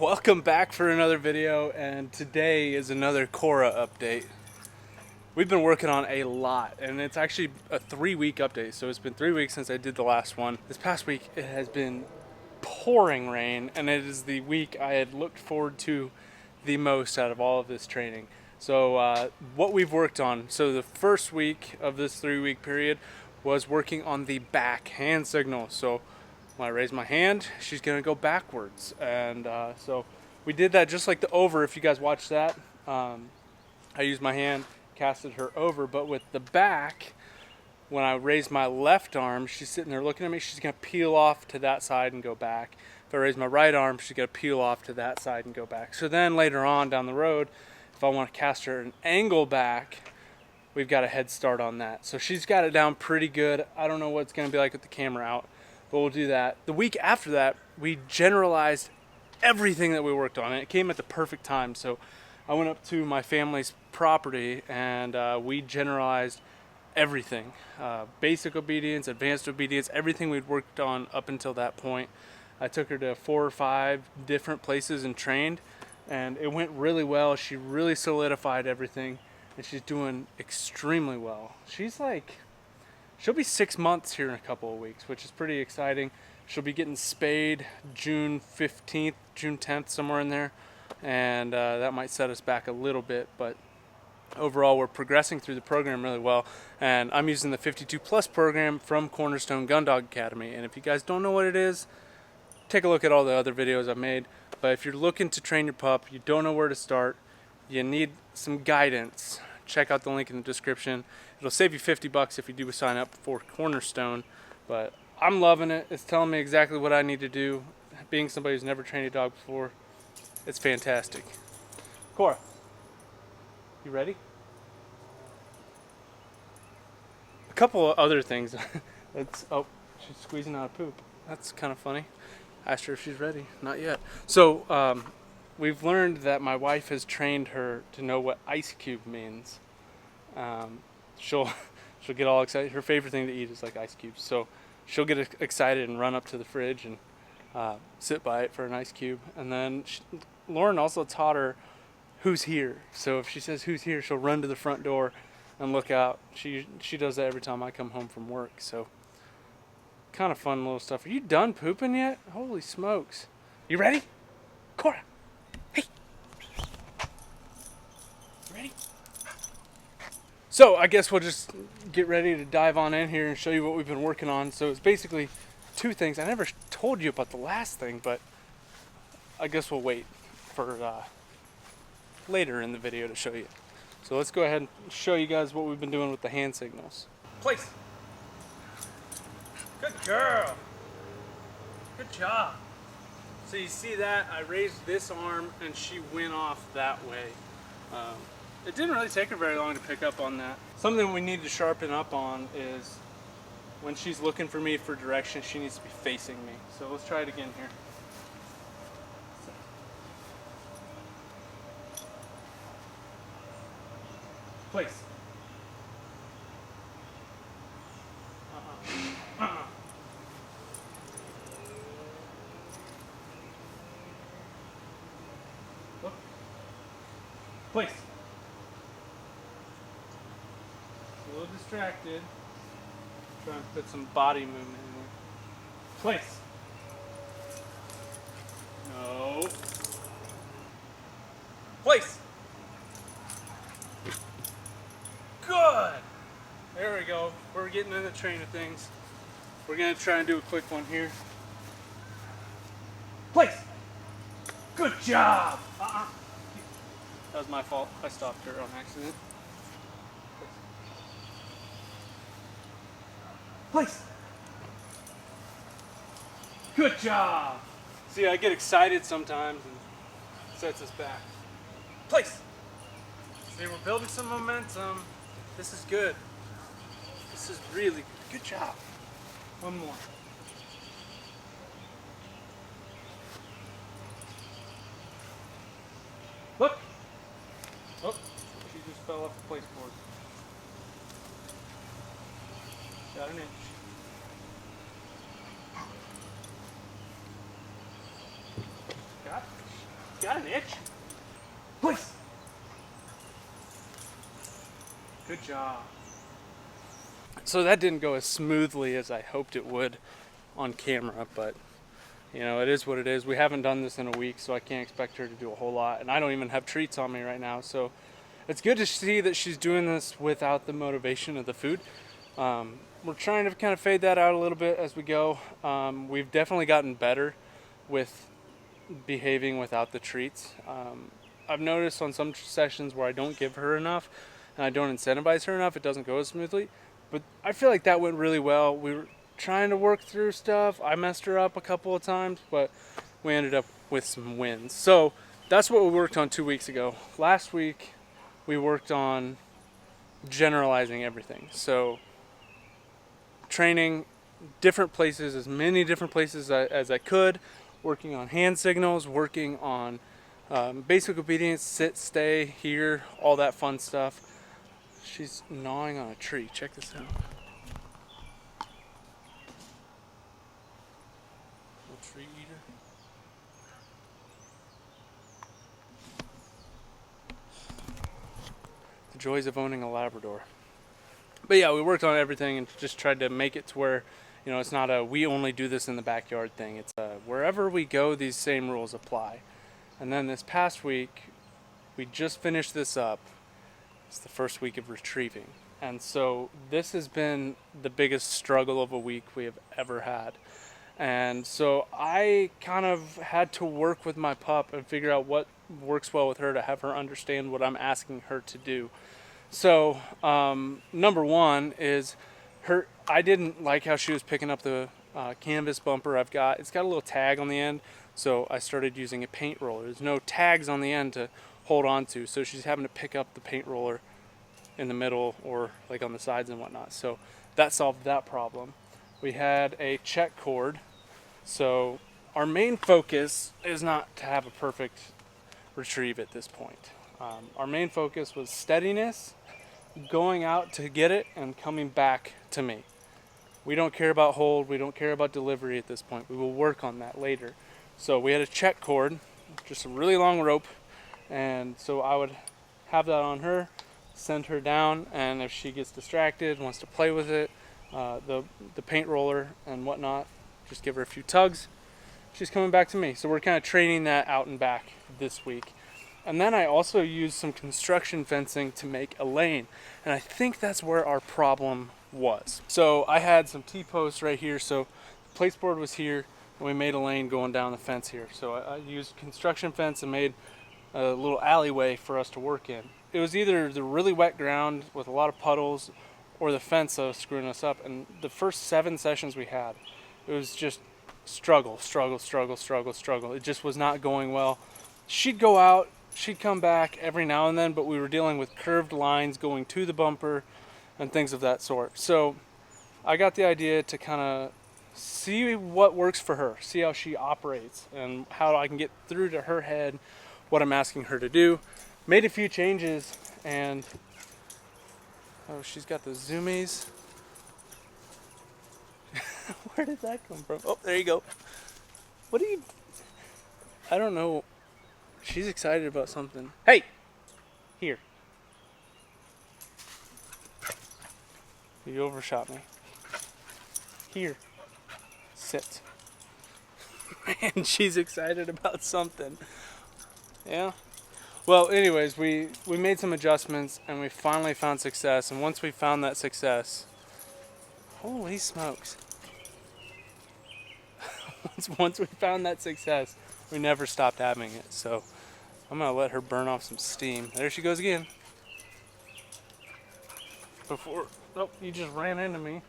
Welcome back for another video, and today is another Cora update. We've been working on a lot, and it's actually a 3-week update, so it's been 3 weeks since I did the last one. This past week it has been pouring rain, and it is the week I had looked forward to the most out of all of this training. So what we've worked on, so the first week of this 3-week period was working on the back hand signal. So when I raise my hand, she's gonna go backwards, and so we did that just like the over. If you guys watched that, I used my hand, casted her over, but with the back, when I raise my left arm, she's sitting there looking at me. She's gonna peel off to that side and go back. If I raise my right arm, she's gonna peel off to that side and go back. So then later on down the road, if I want to cast her an angle back, we've got a head start on that. So she's got it down pretty good. I don't know what it's gonna be like with the camera out, but we'll do that. The week after that, we generalized everything that we worked on, and it came at the perfect time. So I went up to my family's property, and we generalized everything. Basic obedience, advanced obedience, everything we'd worked on up until that point. I took her to 4 or 5 different places and trained, and it went really well. She really solidified everything, and she's doing extremely well. She'll be 6 months here in a couple of weeks, which is pretty exciting. She'll be getting spayed June 15th, June 10th, somewhere in there. And that might set us back a little bit, but overall we're progressing through the program really well. And I'm using the 52 Plus program from Cornerstone Gun Dog Academy. And if you guys don't know what it is, take a look at all the other videos I've made. But if you're looking to train your pup, you don't know where to start, you need some guidance, check out the link in the description. It'll save you $50 if you do sign up for Cornerstone, but I'm loving it. It's telling me exactly what I need to do. Being somebody who's never trained a dog before, it's fantastic. Cora, you ready? A couple of other things. Oh, she's squeezing out a poop. That's kind of funny. Asked her if she's ready. Not yet. So we've learned that my wife has trained her to know what ice cube means. She'll get all excited. Her favorite thing to eat is like ice cubes. So she'll get excited and run up to the fridge and sit by it for an ice cube. And then Lauren also taught her who's here. So if she says who's here, she'll run to the front door and look out. She does that every time I come home from work. So kind of fun little stuff. Are you done pooping yet? Holy smokes. You ready? Cora. Hey. You ready? So I guess we'll just get ready to dive on in here and show you what we've been working on. So it's basically 2 things. I never told you about the last thing, but I guess we'll wait for later in the video to show you. So let's go ahead and show you guys what we've been doing with the hand signals. Place. Good girl. Good job. So you see that? I raised this arm and she went off that way. It didn't really take her very long to pick up on that. Something we need to sharpen up on is when she's looking for me for direction, she needs to be facing me. So let's try it again here. Place. Look. Place. A little distracted. Try and put some body movement in there. Place. No. Place. Good. There we go. We're getting in the train of things. We're going to try and do a quick one here. Place. Good job. That was my fault. I stopped her on accident. Place. Good job. See, I get excited sometimes and it sets us back. Place. See, we're building some momentum. This is good. This is really good. Good job. One more. Look. Oh, she just fell off the place board. Got an inch. Got it. Got an itch? Please. Good job. So that didn't go as smoothly as I hoped it would on camera, but you know, it is what it is. We haven't done this in a week, so I can't expect her to do a whole lot. And I don't even have treats on me right now, so it's good to see that she's doing this without the motivation of the food. We're trying to kind of fade that out a little bit as we go. We've definitely gotten better with behaving without the treats. I've noticed on some sessions where I don't give her enough and I don't incentivize her enough, it doesn't go as smoothly. But I feel like that went really well. We were trying to work through stuff. I messed her up a couple of times, but we ended up with some wins. So that's what we worked on 2 weeks ago. Last week, we worked on generalizing everything. So training different places, as many different places as I could, working on hand signals, working on basic obedience, sit, stay, here, all that fun stuff. She's gnawing on a tree. Check this out. Little tree eater. The joys of owning a Labrador. But yeah, we worked on everything and just tried to make it to where, you know, it's not a we only do this in the backyard thing. It's a wherever we go, these same rules apply. And then this past week, we just finished this up. It's the first week of retrieving. And so this has been the biggest struggle of a week we have ever had. And so I kind of had to work with my pup and figure out what works well with her to have her understand what I'm asking her to do. So number one is I didn't like how she was picking up the canvas bumper I've got. It's got a little tag on the end, so I started using a paint roller. There's no tags on the end to hold on to, so she's having to pick up the paint roller in the middle or like on the sides and whatnot. So that solved that problem. We had a check cord. So our main focus is not to have a perfect retrieve at this point. Our main focus was steadiness, going out to get it and coming back to me. We don't care about hold, we don't care about delivery at this point. We will work on that later. So we had a check cord, just a really long rope, and so I would have that on her, send her down, and if she gets distracted, wants to play with it, the paint roller and whatnot, just give her a few tugs. She's coming back to me. So we're kind of training that out and back this week. And then I also used some construction fencing to make a lane. And I think that's where our problem was. So I had some T-posts right here. So the place board was here, and we made a lane going down the fence here. So I used construction fence and made a little alleyway for us to work in. It was either the really wet ground with a lot of puddles or the fence that was screwing us up. And the first 7 sessions we had, it was just struggle. It just was not going well. She'd go out, she'd come back every now and then, but we were dealing with curved lines going to the bumper and things of that sort. So I got the idea to kind of see what works for her, see how she operates and how I can get through to her head what I'm asking her to do. Made a few changes, and oh, she's got the zoomies. Where did that come from? Oh, there you go. What are you... I don't know. She's excited about something. Hey! Here. You overshot me. Here. Sit. And she's excited about something. Yeah? Well, anyways, we made some adjustments and we finally found success. And once we found that success... Holy smokes. Once we found that success, we never stopped having it. So I'm going to let her burn off some steam. There she goes again. Before... Oh, you just ran into me.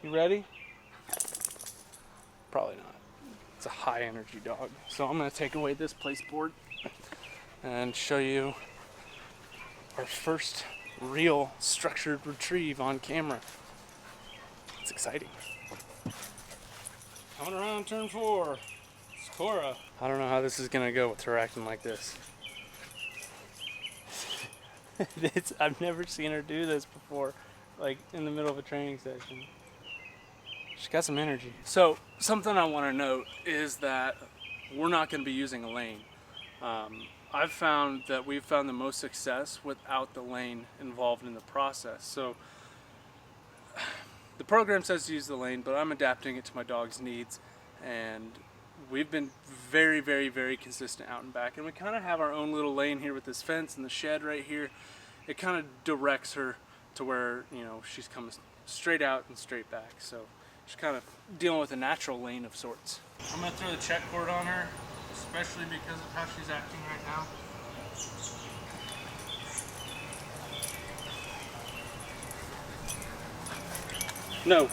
You ready? Probably not. It's a high energy dog. So I'm going to take away this place board and show you our first real structured retrieve on camera. It's exciting. Coming around turn 4. It's Cora. I don't know how this is going to go with her acting like this. I've never seen her do this before, like in the middle of a training session. She's got some energy. So something I want to note is that we're not going to be using a lane. I've found that we've found the most success without the lane involved in the process. So the program says to use the lane, but I'm adapting it to my dog's needs, and we've been very, very, very consistent out and back. And we kind of have our own little lane here with this fence and the shed right here. It kind of directs her to where, you know, she's coming straight out and straight back. So she's kind of dealing with a natural lane of sorts. I'm going to throw the check cord on her, especially because of how she's acting right now. No,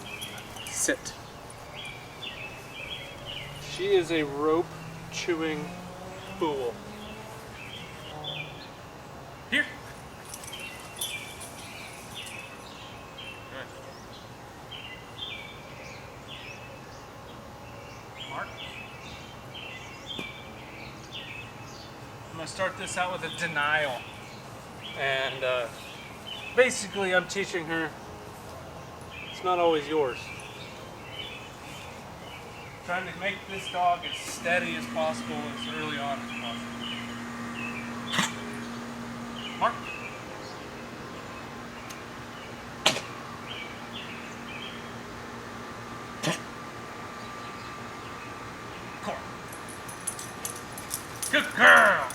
sit. She is a rope chewing fool. Here. Good. Mark. I'm going to start this out with a denial. And basically I'm teaching her it's not always yours. Trying to make this dog as steady as possible as early on as possible. Mark. Core. Good girl.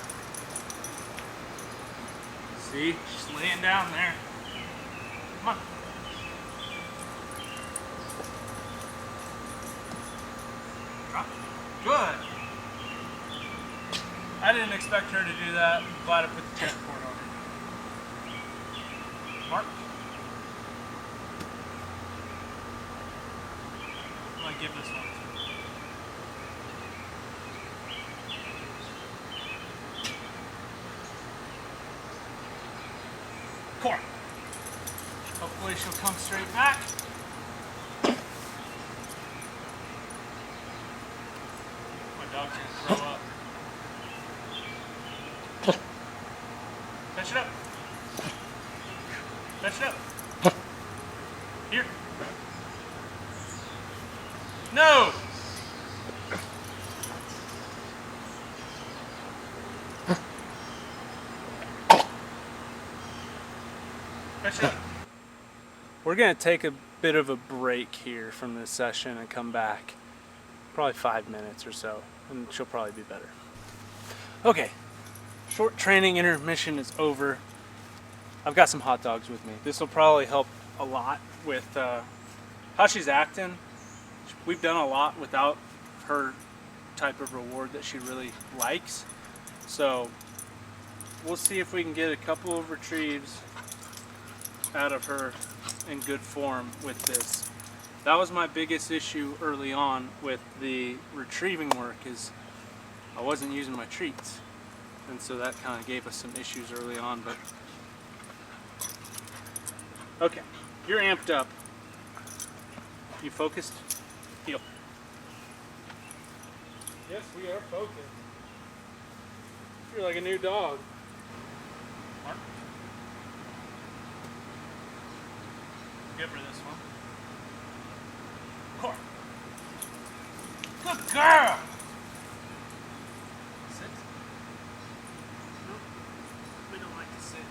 See, she's laying down there. Come on. Good. I didn't expect her to do that. I'm glad I put the check cord on her. Mark. I'm going to give this one to her. Core. Hopefully she'll come straight back. Dog's gonna throw up. Fetch it up. Fetch it up. Here. No! Fetch it up. We're gonna take a bit of a break here from this session and come back. Probably 5 minutes or so, and she'll probably be better. Okay, short training intermission is over. I've got some hot dogs with me. This will probably help a lot with how she's acting. We've done a lot without her type of reward that she really likes. So we'll see if we can get a couple of retrieves out of her in good form with this. That was my biggest issue early on with the retrieving work, is I wasn't using my treats. And so that kind of gave us some issues early on, but okay, you're amped up. You focused? Heel. Yes, we are focused. You're like a new dog. Mark. Give her this one. Core. Good girl! Sit. Nope. We don't like to sit.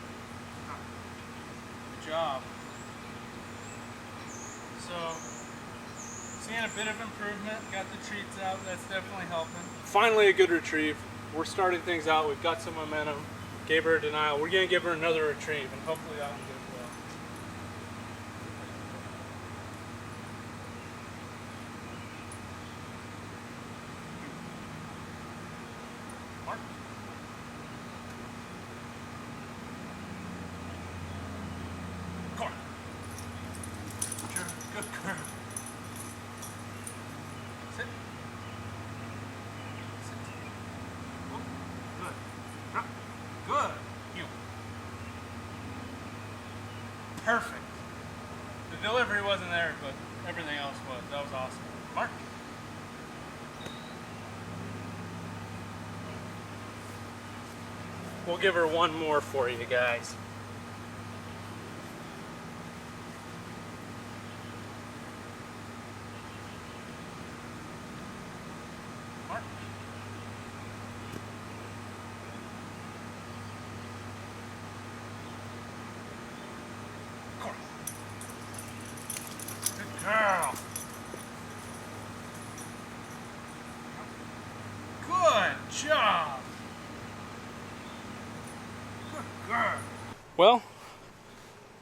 Good job. So, seeing a bit of improvement. Got the treats out. That's definitely helping. Finally a good retrieve. We're starting things out. We've got some momentum. Gave her a denial. We're going to give her another retrieve, and hopefully that one goes well. Mark. Core. Good girl. Sit. Sit. Oh, good. Drop. Good. You. Perfect. The delivery wasn't there, but everything else was. That was awesome. Mark. We'll give her one more for you guys. Mark. job. Good girl. Well,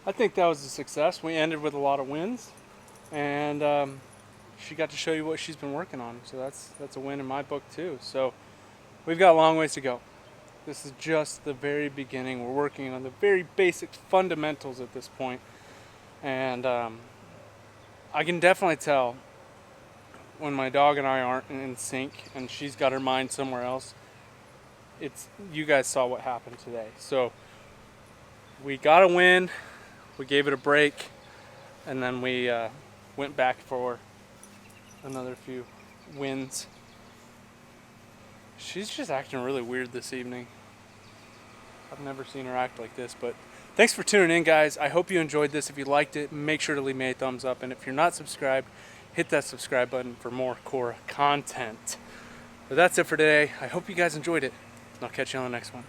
I think that was a success. We ended with a lot of wins, and she got to show you what she's been working on. So that's a win in my book too. So we've got a long ways to go. This is just the very beginning. We're working on the very basic fundamentals at this point, and I can definitely tell when my dog and I aren't in sync and she's got her mind somewhere else. You guys saw what happened today. So we got a win, we gave it a break, and then we went back for another few wins. She's just acting really weird this evening. I've never seen her act like this, but thanks for tuning in, guys. I hope you enjoyed this. If you liked it, make sure to leave me a thumbs up, and if you're not subscribed, hit that subscribe button for more Cora content. But that's it for today. I hope you guys enjoyed it, and I'll catch you on the next one.